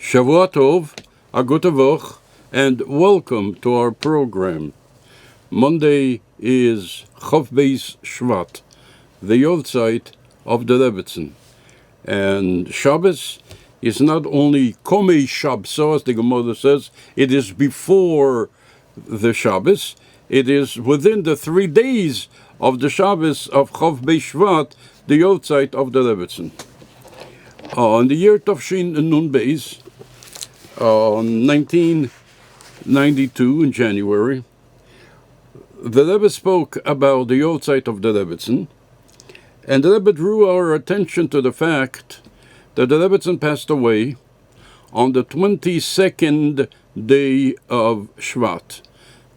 Shavua Tov, a gute Woche, and welcome to our program. Monday is Chof Beis Shevat, the Yortzeit of the Rebbetzin. And Shabbos is not only Komei Shabso, as the Gemara says, it is before the Shabbos, it is within the 3 days of the Shabbos of Chof Beis Shevat, the Yortzeit of the Rebbetzin. In the year Tavshin Nun Beis, 1992 in January, the Rebbe spoke about the Yortzeit of the Rebbetzin, and the Rebbe drew our attention to the fact that the Rebbetzin passed away on the 22nd day of Shevat.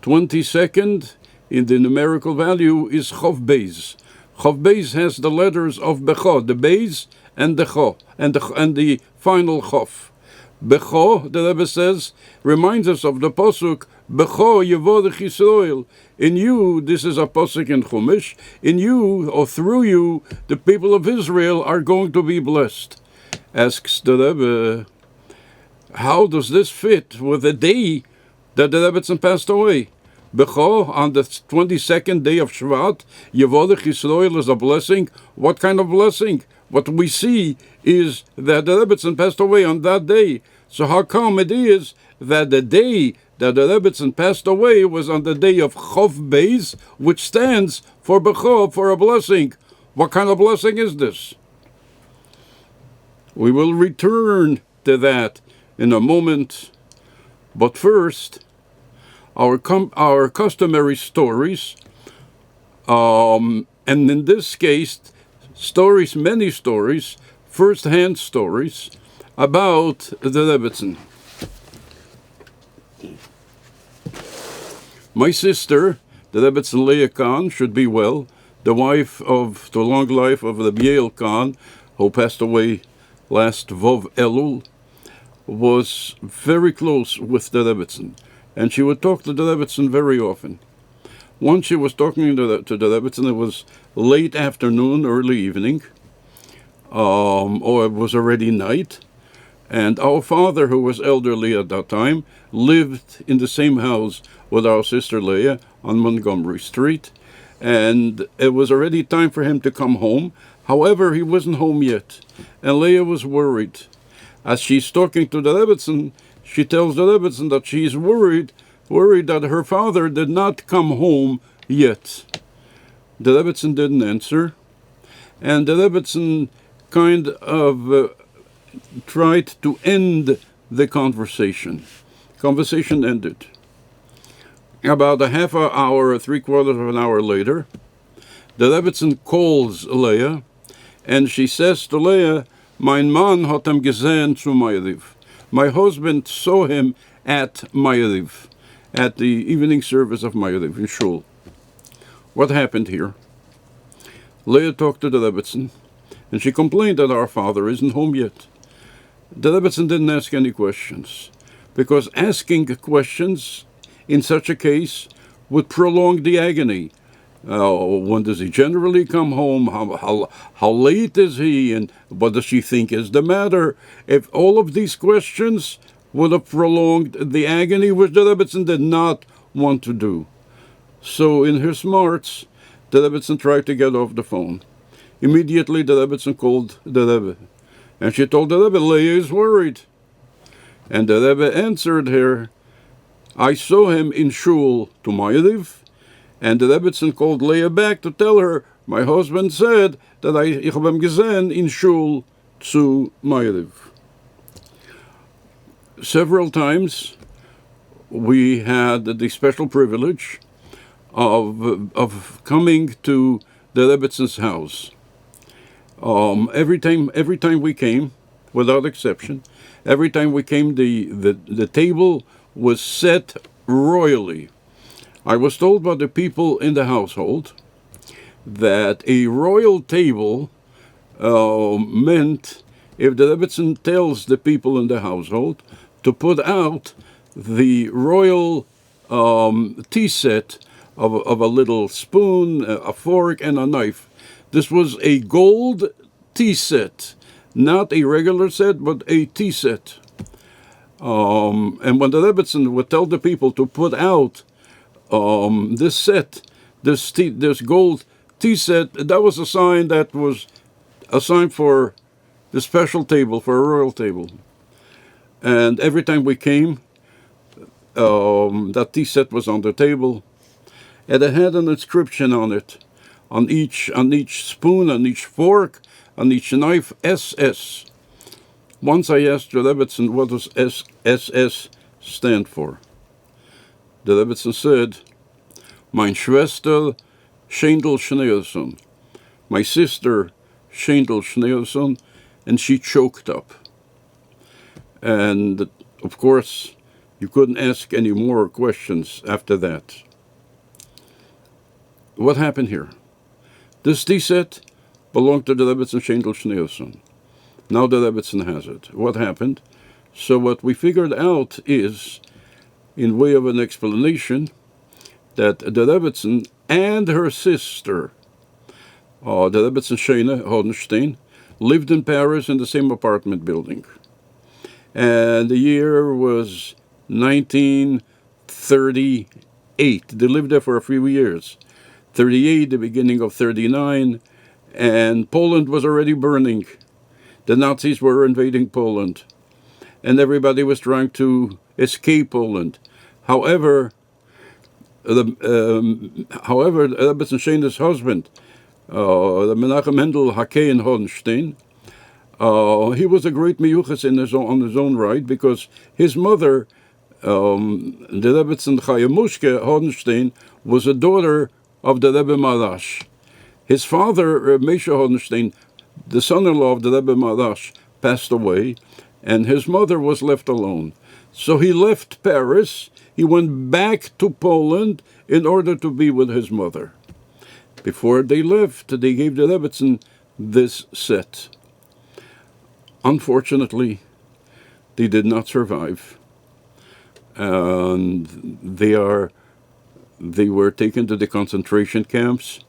22nd in the numerical value is Chof Beis. Chof Beis has the letters of Becho, the Beis and the Cho, and the final Chof. Becho, the Rebbe says, reminds us of the Pasuk, Becho Yevorech Yisrael. In you, this is a Pasuk in Chumash, in you, or through you, the people of Israel are going to be blessed. Asks the Rebbe, how does this fit with the day that the Rebbetzin passed away? Becho, on the 22nd day of Shevat, Yevorech Yisrael is a blessing. What kind of blessing? What we see is that the Rebbetzin passed away on that day. So how come it is that the day that the Rebbetzin passed away was on the day of Chof Beis, which stands for Becho, for a blessing? What kind of blessing is this? We will return to that in a moment. But first, our customary stories, and in this case, stories, many stories, first-hand stories about the Rebbetzin. My sister, the Rebbetzin Leah Khan, should be well, the wife of the long life of Rabbi Shmuel Khan, who passed away last Vov Elul, was very close with the Rebbetzin, and she would talk to the Rebbetzin very often. Once she was talking to the Rebbetzin, it was late afternoon, early evening, or it was already night, and our father, who was elderly at that time, lived in the same house with our sister Leah on Montgomery Street, and it was already time for him to come home. However, he wasn't home yet, and Leah was worried. As she's talking to the Rebbetzin, she tells the Rebbetzin that she's worried that her father did not come home yet. The Rebbetzin didn't answer, and the Rebbetzin kind of tried to end the conversation. Conversation ended. About a half an hour, 3/4 of an hour later, the Rebbetzin calls Leah, and she says to Leah, Mein Mann hat ihm gesehen zu Ma'ariv. My husband saw him at Ma'ariv, at the evening service of Ma'ariv in Shul. What happened here? Leah talked to the Rebbetzin, and she complained that our father isn't home yet. The Rebbetzin didn't ask any questions, because asking questions in such a case would prolong the agony. When does he generally come home? How late is he? And what does she think is the matter? If all of these questions would have prolonged the agony, which the Rebbetzin did not want to do. So in her smarts, the Rebbetzin tried to get off the phone. Immediately the Rebbetzin called the Rebbe, and she told the Rebbe, Leah is worried. And the Rebbe answered her, I saw him in Shul to Ma'ariv. And the Rebbetzin called Leah back to tell her, my husband said that ich habe ihn gesehen in Shul zu Ma'ariv. Several times we had the special privilege of coming to the Rebbetzins house. Every time we came, without exception, every time we came, the table was set royally. I was told by the people in the household that a royal table meant if the Rebbetzin tells the people in the household to put out the royal tea set of a little spoon, a fork, and a knife. This was a gold tea set, not a regular set, but a tea set. And when the Rebbetzin would tell the people to put out this set, this gold tea set, that was a sign for the special table, for a royal table. And every time we came, that tea set was on the table, and it had an inscription on it, on each spoon, on each fork, on each knife, SS. Once I asked the Rebbetzin, what does SS stand for? The Rebbetzin said, Mein Schwester Schendel Schneerson, my sister Schendel Schneerson, and she choked up. And of course, you couldn't ask any more questions after that. What happened here? This tea set belonged to the Rebbetzin Schendel Schneerson. Now the Rebbetzin has it. What happened? So what we figured out is, in way of an explanation, that the Rebbetzin and her sister, the Rebbetzin Shene Hodenstein, lived in Paris in the same apartment building. And the year was 1938. They lived there for a few years. 38, the beginning of 39, and Poland was already burning. The Nazis were invading Poland, and everybody was trying to escape Poland. However, Rebbetzin Shene's husband, the Menachem Mendel Hakein Hodenstein, he was a great miyuchas on his own right, because his mother, the Rebbetzin Chayamushke Hodenstein, was a daughter of the Rebbe Marash. His father, Moshe Hodenstein, the son-in-law of the Rebbe Marash, passed away, and his mother was left alone. So he left Paris. He went back to Poland in order to be with his mother. Before they left, they gave the Rebbetzin this set. Unfortunately, they did not survive, and they were taken to the concentration camps.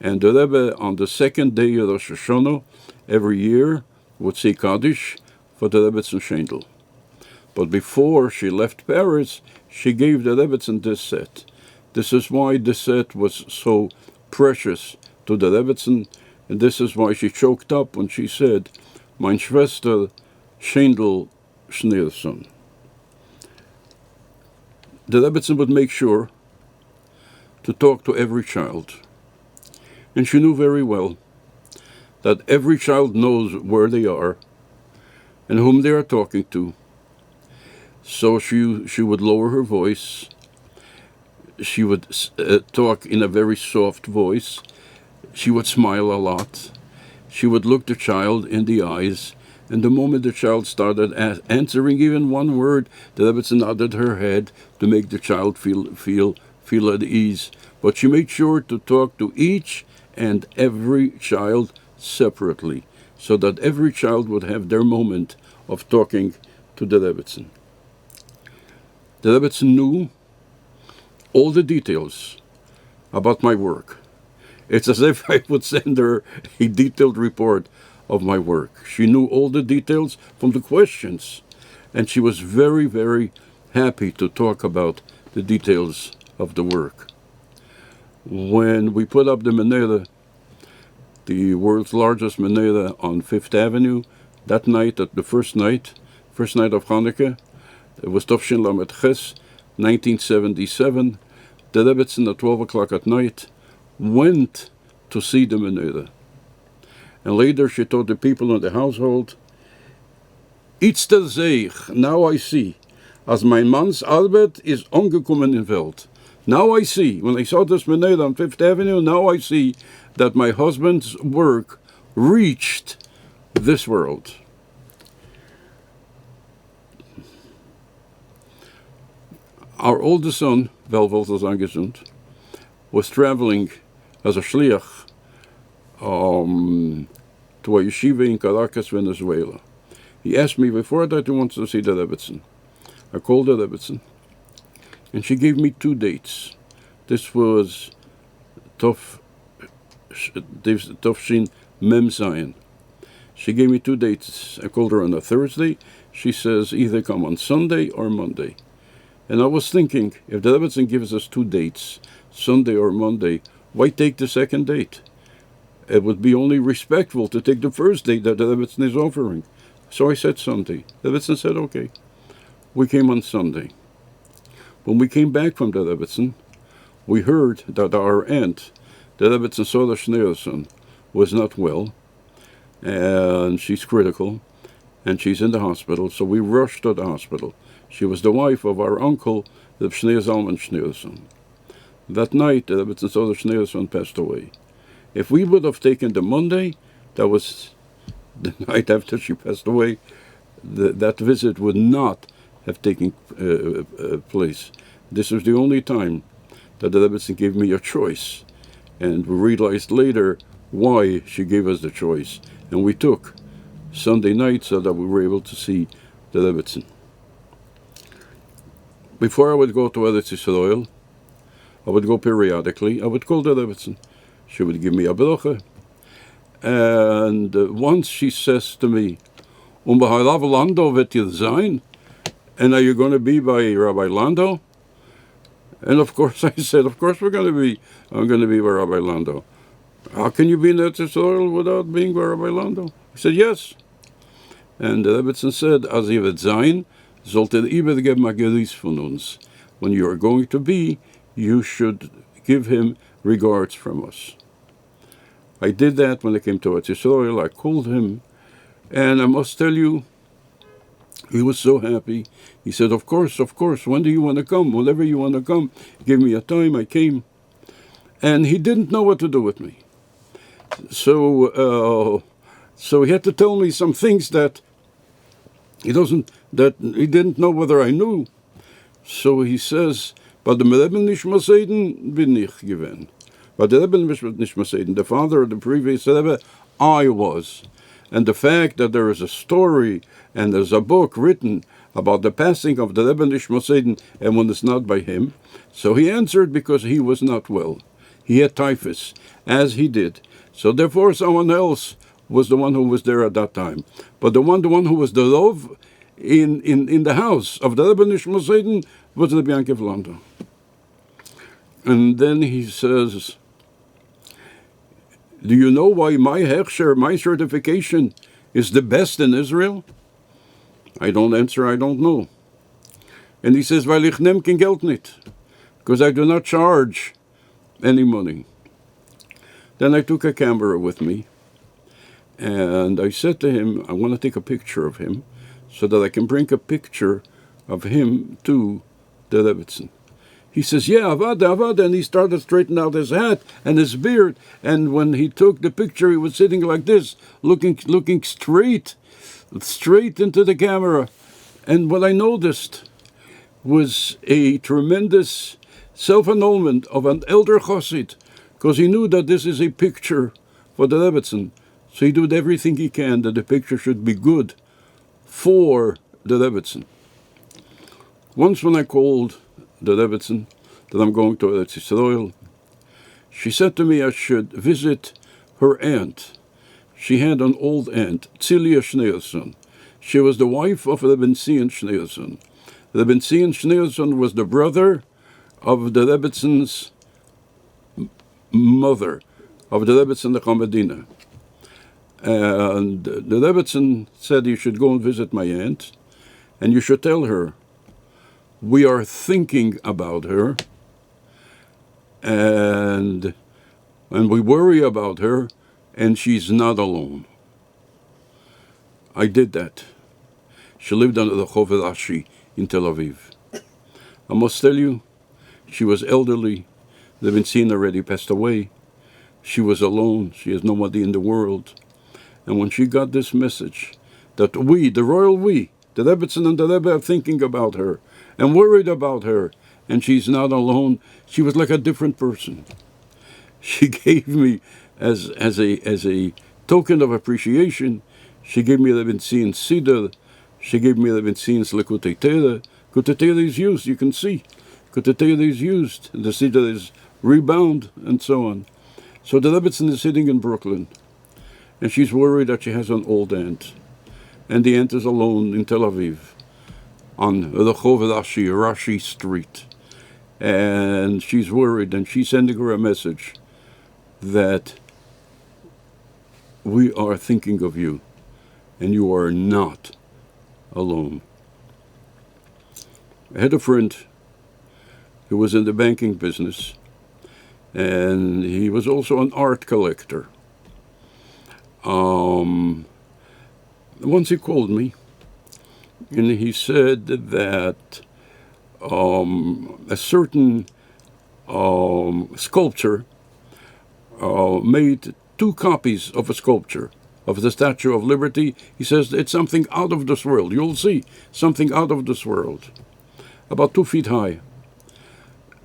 And the Rebbe, on the second day of Rosh Hashanah, every year, would say Kaddish for the Rebbetzin Schendel. But before she left Paris, she gave the Rebbetzin this set. This is why this set was so precious to the Rebbetzin, and this is why she choked up when she said, Mein Schwester Schendel Schneerson. The Rebbetzin would make sure to talk to every child. And she knew very well that every child knows where they are and whom they are talking to. So she would lower her voice. She would talk in a very soft voice. She would smile a lot. She would look the child in the eyes, and the moment the child started answering even one word, the Rebbetzin nodded her head to make the child feel at ease. But she made sure to talk to each and every child separately, so that every child would have their moment of talking to the Rebbetzin. The Rebbetzin knew all the details about my work. It's as if I would send her a detailed report of my work. She knew all the details from the questions, and she was very, very happy to talk about the details of the work. When we put up the menorah, the world's largest menorah on Fifth Avenue, that night, the first night of Hanukkah, it was Tovshin Lamed Ches, 1977, the Rebbetzin at 12 o'clock at night went to see the menorah. And later she told the people in the household, It's der Zeich, now I see, as mein Manns Arbeit is angekommen in Welt. Now I see, when I saw this menorah on Fifth Avenue, now I see that my husband's work reached this world. Our oldest son, Welwolters angesund, was traveling as a shliach to a yeshiva in Caracas, Venezuela. He asked me before that he wants to see the Rebbetzin. I called the Rebbetzin, and she gave me 2 dates. This was Tovshin Mem Zayin. She gave me 2 dates. I called her on a Thursday, She says, either come on Sunday or Monday. And I was thinking, if the Rebbetzin gives us 2 dates, Sunday or Monday, why take the second date? It would be only respectful to take the first date that the Rebbetzin is offering. So I said Sunday. The Rebbetzin said, okay. We came on Sunday. When we came back from the Rebbetzin, we heard that our aunt, the Rebbetzin Soda Schneerson, was not well, and she's critical, and she's in the hospital, so we rushed to the hospital. She was the wife of our uncle, the Schneer Zalman Schneerson. That night, the Rebbetzin Soda Schneerson passed away. If we would have taken the Monday, that was the night after she passed away, that visit would not have taken place. This was the only time that the Rebbetzin gave me a choice, and we realized later why she gave us the choice, and we took Sunday night so that we were able to see the Rebbetzin. Before I would go to Eretz Yisrael, I would go periodically. I would call the Rebbetzin. She would give me a bracha, and once she says to me, Harav Lando wird ihr sein? And are you going to be by Rabbi Lando? And of course I said, of course I'm going to be by Rabbi Lando. How can you be in Eretz Yisrael without being by Rabbi Lando? He said, yes. And the Rebbetzin said, as ihr wird sein, sollt ihr übergeben a Geruß von uns. When you are going to be, you should give him regards from us. I did that when I came to Eretz Yisrael. I called him, and I must tell you, he was so happy. He said, of course, when do you want to come? Whenever you want to come. Give me a time. I came. And he didn't know what to do with me. So he had to tell me some things that he didn't know whether I knew. So he says, but the Rebbe nicht Maseden bin ich gewesen. But the Rebbe nicht Maseden, the father of the previous Rebbe, I was. And the fact that there is a story and there's a book written about the passing of the Rebbe nicht Maseden, and when it's not by him. So he answered because he was not well. He had typhus, as he did. So therefore someone else was the one who was there at that time. But the one who was the love in the house of the Rebbe nicht Maseden was the Bianca Lando. And then he says, do you know why my hechsher, my certification, is the best in Israel? I don't answer, I don't know. And he says, weil ich nehm kein Geld nicht, because I do not charge any money. Then I took a camera with me, and I said to him, I want to take a picture of him, so that I can bring a picture of him to the Rebbetzin. He says, yeah, Avada, and he started straightening out his hat and his beard, and when he took the picture, he was sitting like this, looking straight into the camera. And what I noticed was a tremendous self-annulment of an elder chassid, because he knew that this is a picture for the Rebbetzin. So he did everything he can that the picture should be good for the Rebbetzin. Once when I called the Rebbetzin that I'm going to Eretz Yisrael, she said to me I should visit her aunt. She had an old aunt, Tzilia Schneerson. She was the wife of Rebbetzin Schneerson. Rebbetzin Schneerson was the brother of the Rebbetzins mother, of the Rebbetzin the Chamadina. And the Rebbetzin said you should go and visit my aunt, and you should tell her we are thinking about her, and we worry about her, and she's not alone. I did that. She lived under the Chover Rashi in Tel Aviv. I must tell you, she was elderly. The Rebbetzin already passed away. She was alone. She has nobody in the world. And when she got this message that we, the royal we, the Rebbetzin and the Rebbe are thinking about her and worried about her, and she's not alone, she was like a different person. She gave me, as a token of appreciation, she gave me the Rebbetzin Siddur, she gave me the Rebbetzin Lekutei Torah. Lekutei Torah is used, you can see. Lekutei Torah is used, the Siddur is rebound, and so on. So the Rebbetzin is sitting in Brooklyn, and she's worried that she has an old aunt. and he enters alone in Tel Aviv on Rehov Rashi Street. And she's worried, and she's sending her a message that we are thinking of you, and you are not alone. I had a friend who was in the banking business, and he was also an art collector. Once he called me, and he said that a certain sculptor made 2 copies of a sculpture of the Statue of Liberty. He says it's something out of this world. You'll see something out of this world, about 2 feet high.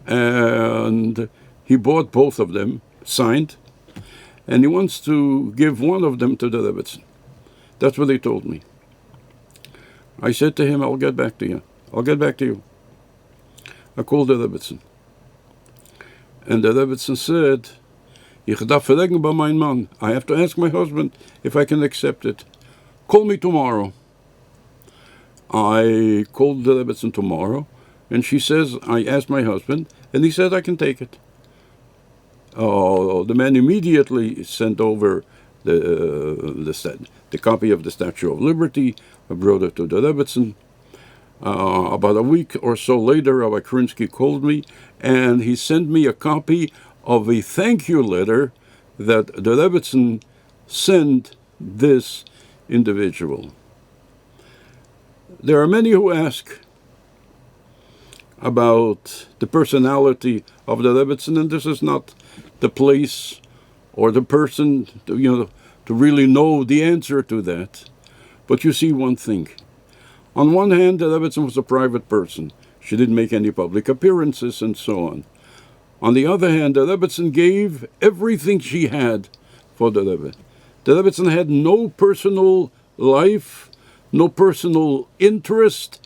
And he bought both of them, signed, and he wants to give one of them to the Rebbetzin. That's what he told me. I said to him, I'll get back to you. I'll get back to you. I called the Rebbetzin. And the Rebbetzin said, Ich darf verlegen bei mein Mann. I have to ask my husband if I can accept it. Call me tomorrow. I called the Rebbetzin tomorrow, and she says, I asked my husband, and he said I can take it. The man immediately sent over the copy of the Statue of Liberty. I brought it to the Rebbetzin. About a week or so later, Rabbi Krinsky called me, and he sent me a copy of a thank you letter that the Rebbetzin sent this individual. There are many who ask about the personality of the Rebbetzin, and this is not the place or the person to really know the answer to that. But you see one thing. On one hand, the Rebbetzin was a private person. She didn't make any public appearances and so on. On the other hand, the Rebbetzin gave everything she had for the Rebbe. The Rebbetzin had no personal life, no personal interest.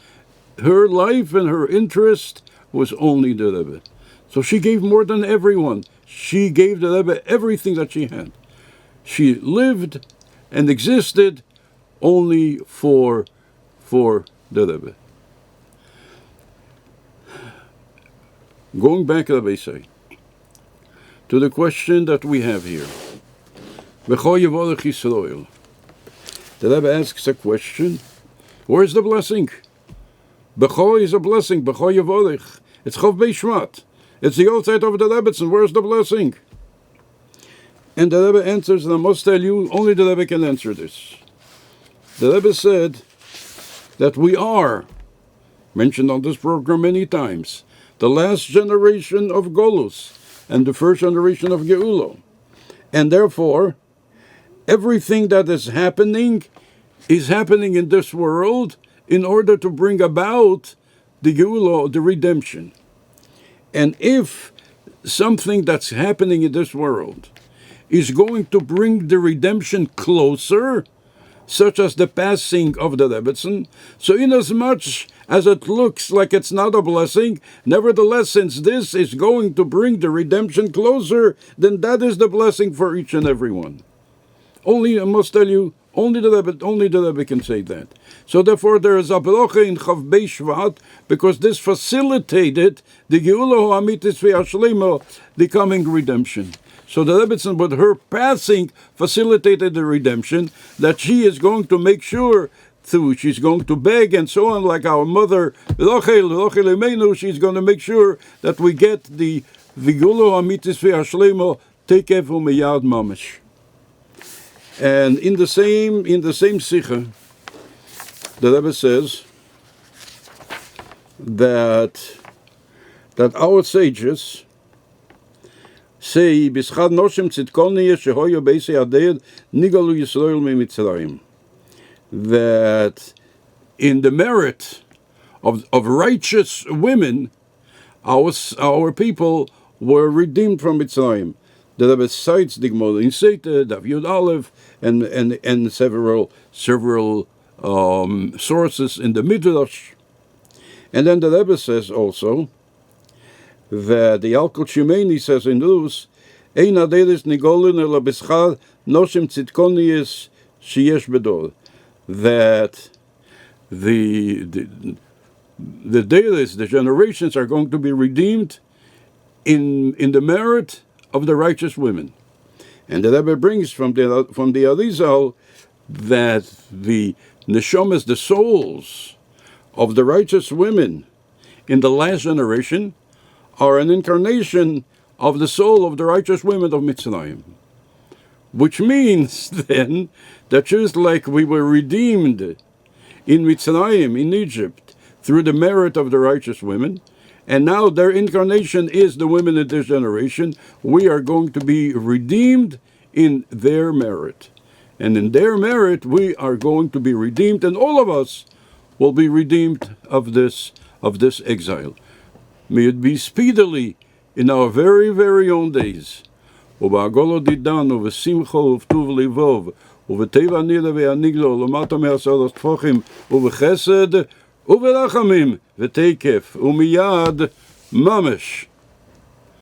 Her life and her interest was only the Rebbe. So she gave more than everyone. She gave the Rebbe everything that she had. She lived and existed only for the Rebbe. Going back, Rabbi say, to the question that we have here. B'chol Yevorech Yisrael. The Rebbe asks a question. Where's the blessing? B'chol is a blessing. B'chol Yevorech. It's Chav Shevat. It's the outside of the Rebbetzin. Where's the blessing? And the Rebbe answers, and I must tell you, only the Rebbe can answer this. The Rebbe said that we are, mentioned on this program many times, the last generation of Golus and the first generation of Geulah. And therefore, everything that is happening in this world in order to bring about the Geulah, the redemption. And if something that's happening in this world is going to bring the redemption closer, such as the passing of the Rebbetzin, so inasmuch as it looks like it's not a blessing, nevertheless, since this is going to bring the redemption closer, then that is the blessing for each and every one. Only, I must tell you, only the Rebbe can say that. So therefore there is a bracha in Chav Shevat, because this facilitated the Geulah Ha'amitis V'Hashlema, the coming redemption. So the Rebbetzin, with her passing, facilitated the redemption, that she is going to make sure she's going to beg and so on, like our mother, Rachel Imenu, she's going to make sure that we get the Geulah Ha'amitis V'Hashlema Tekev U'Miyad Mamish. And in the same Sikha, the Rebbe says that our sages say, "Bischad noshim tzidkoniye shehoyo beisei adeir nigalu Yisrael miMitzrayim." That in the merit of righteous women, our people were redeemed from Mitzrayim. The Rebbe cites the Gemara in Seita, Daf Yud Aleph, and several sources in the Midrash. And then the Rebbe says also that the Alkut Shimeni says in Rus, Ein aderis nigolin ela b'schar noshim tzidkoniyes sheyesh bedor. that the days, the generations are going to be redeemed in the merit of the righteous women. And the Rebbe brings from the Arizal that the neshamas, the souls of the righteous women in the last generation, are an incarnation of the soul of the righteous women of Mitzrayim. Which means then that just like we were redeemed in Mitzrayim, in Egypt, through the merit of the righteous women, and now their incarnation is the women in this generation, we are going to be redeemed in their merit. And in their merit, we are going to be redeemed, and all of us will be redeemed of this exile. May it be speedily in our very, very own days. ובעגולו דידן ובשמחו ובטוב לבוב ובטבע נילה והניגלו למטה מעשרת טפוחים ובחסד וברחמים ותקף ומיד ממש